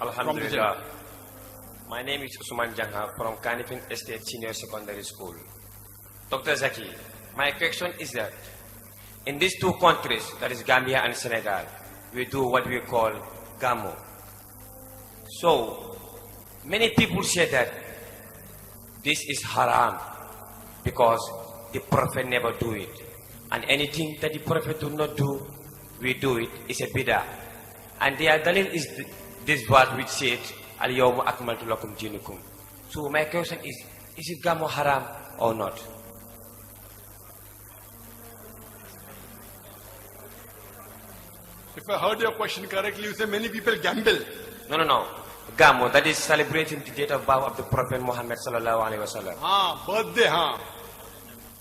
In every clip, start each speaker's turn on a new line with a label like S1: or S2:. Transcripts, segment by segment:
S1: Alhamdulillah. My name is Usman Jangha from Kanifing Estate Senior Secondary School. Dr. Zaki, my question is that in these two countries, that is Gambia and Senegal, we do what we call Gamo. So, many people say that this is haram because the Prophet never do it. And anything that the Prophet do not do, we do it, is a bidah. And their dalil is this verse which said, Al-Yawma akmaltu lakum dinukum. So my question is it Gamo haram or not?
S2: If I heard your question correctly, you say many people gamble.
S1: No. Gamo, that is celebrating the date of birth of the Prophet Muhammad sallallahu alaihi wasallam.
S2: Birthday,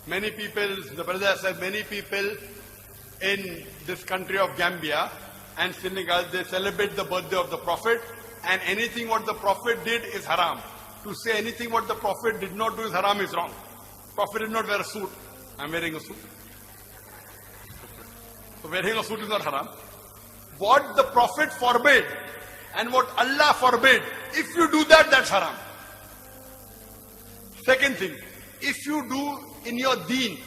S2: Many people, the brother said, many people in this country of Gambia and Senegal, they celebrate the birthday of the Prophet, and anything what the Prophet did is haram. To say anything what the Prophet did not do is haram is wrong. Prophet did not wear a suit. I'm wearing a suit. So wearing a suit is not haram. What the Prophet forbade and what Allah forbade, if you do that, that's haram. Second thing, if you do in your deen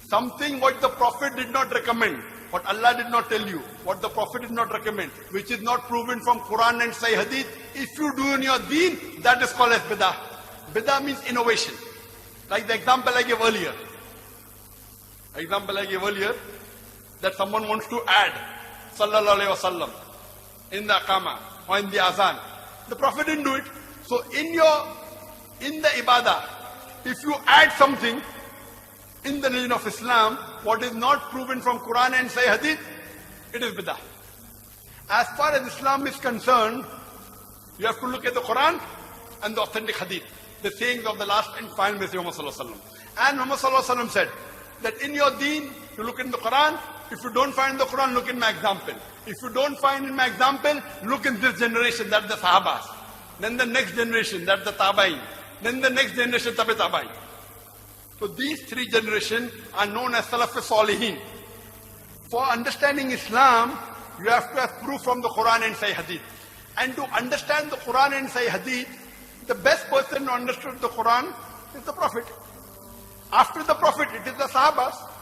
S2: something what the Prophet did not recommend, what Allah did not tell you, what the Prophet did not recommend, which is not proven from Quran and Sahih Hadith, if you do in your deen, that is called as bidah. Bidah means innovation. Like the example I gave earlier. That someone wants to add sallallahu alaihi wasallam in the aqama or in the azan. The Prophet didn't do it. So in the ibadah, if you add something in the religion of Islam, what is not proven from Quran and Sahih Hadith, it is bidah. As far as Islam is concerned, you have to look at the Quran and the authentic Hadith, the sayings of the last and final Messenger Muhammad sallallahu alaihi wasallam. And Muhammad sallallahu alaihi wasallam said that in your deen, you look in the Quran. If you don't find the Quran, look in my example. If you don't find in my example, look in this generation, that's the Sahabas. Then the next generation, that's the Tabain. Then the next generation, Tabi Tabain. So these three generations are known as Salaf Salihin. For understanding Islam, you have to have proof from the Quran and Sahih Hadith. And to understand the Quran and Sahih Hadith, the best person who understood the Quran is the Prophet. After the Prophet, it is the Sahabas.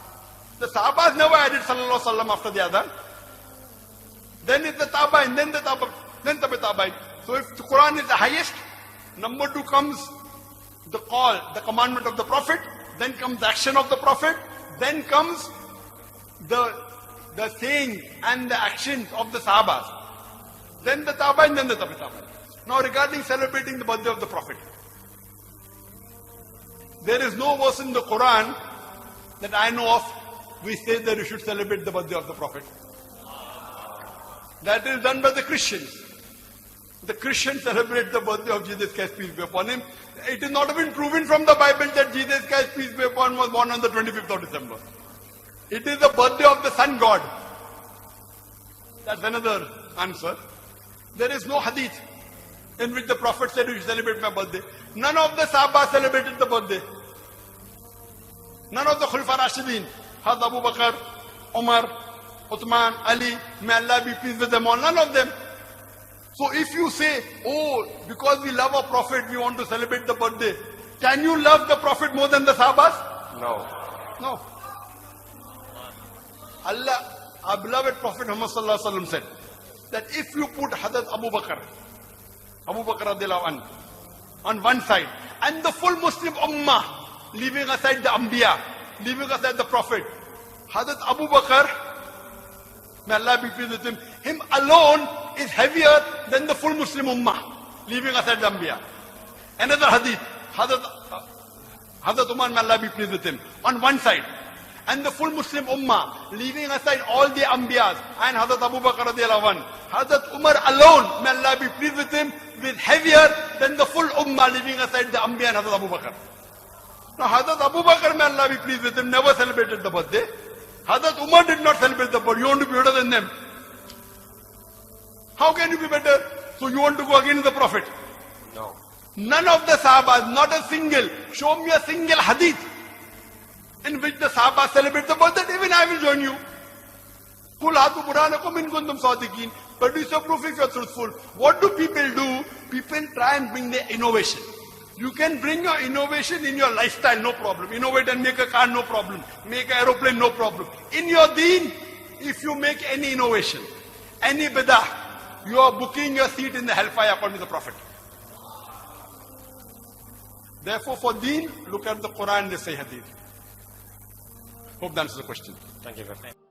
S2: The Sahabas never added Sallallahu Alaihi Wasallam after the Adhan. Then it's the Tabain, then Tabi Tabain. So if the Quran is the highest, number two comes the call, the commandment of the Prophet, then comes the action of the Prophet, then comes the saying and the actions of the Sahabas. Then the Tabain, then the Tabi Tabain. Now regarding celebrating the birthday of the Prophet, there is no verse in the Quran that I know of which says that you should celebrate the birthday of the Prophet. That is done by the Christians. The Christians celebrate the birthday of Jesus Christ, peace be upon him. It is not even proven from the Bible that Jesus Christ, peace be upon him, was born on the 25th of December. It is the birthday of the Sun God. That's another answer. There is no hadith in which the Prophet said, you should celebrate my birthday. None of the Sahaba celebrated the birthday. None of the Khulafa Rashidin, Hazrat Abu Bakr, Umar, Uthman, Ali, may Allah be pleased with them all, none of them. So if you say, oh, because we love our Prophet, we want to celebrate the birthday, can you love the Prophet more than the Sahabas? No. Allah, our beloved Prophet Muhammad sallallahu alaihi wasallam said that if you put Hazrat Abu Bakr radiallahu anhu on one side and the full Muslim Ummah, leaving aside the Anbiya, leaving aside the Prophet, Hazrat Abu Bakr, may Allah be pleased with him alone is heavier than the full Muslim Ummah, leaving aside the Anbiya. Another hadith, Hazrat Umar, may Allah be pleased with him, on one side, and the full Muslim Ummah, leaving aside all the Anbiyas, and Hazrat Abu Bakr radiallahu anhu. Hazrat Umar alone, may Allah be pleased with him, with heavier than the full Ummah, leaving aside the Anbiya and Hazrat Abu Bakr. Now Hazrat Abu Bakr, may Allah be pleased with him, never celebrated the birthday. Hazrat Umar did not celebrate the birthday. You want to be better than them? How can you be better? So you want to go against the Prophet?
S1: No.
S2: None of the Sahabas, not a single, show me a single hadith in which the Sahabas celebrate the birthday. Even I will join you. Qul hatu burhanakum in kuntum sadiqin. Produce your proof if you're truthful. What do people do? People try and bring their innovation. You can bring your innovation in your lifestyle, no problem. Innovate and make a car, no problem. Make an aeroplane, no problem. In your deen, if you make any innovation, any bidah, you are booking your seat in the hellfire according to the Prophet. Therefore, for deen, look at the Quran and the Sahih Hadith. Hope that answers the question.
S1: Thank you very much.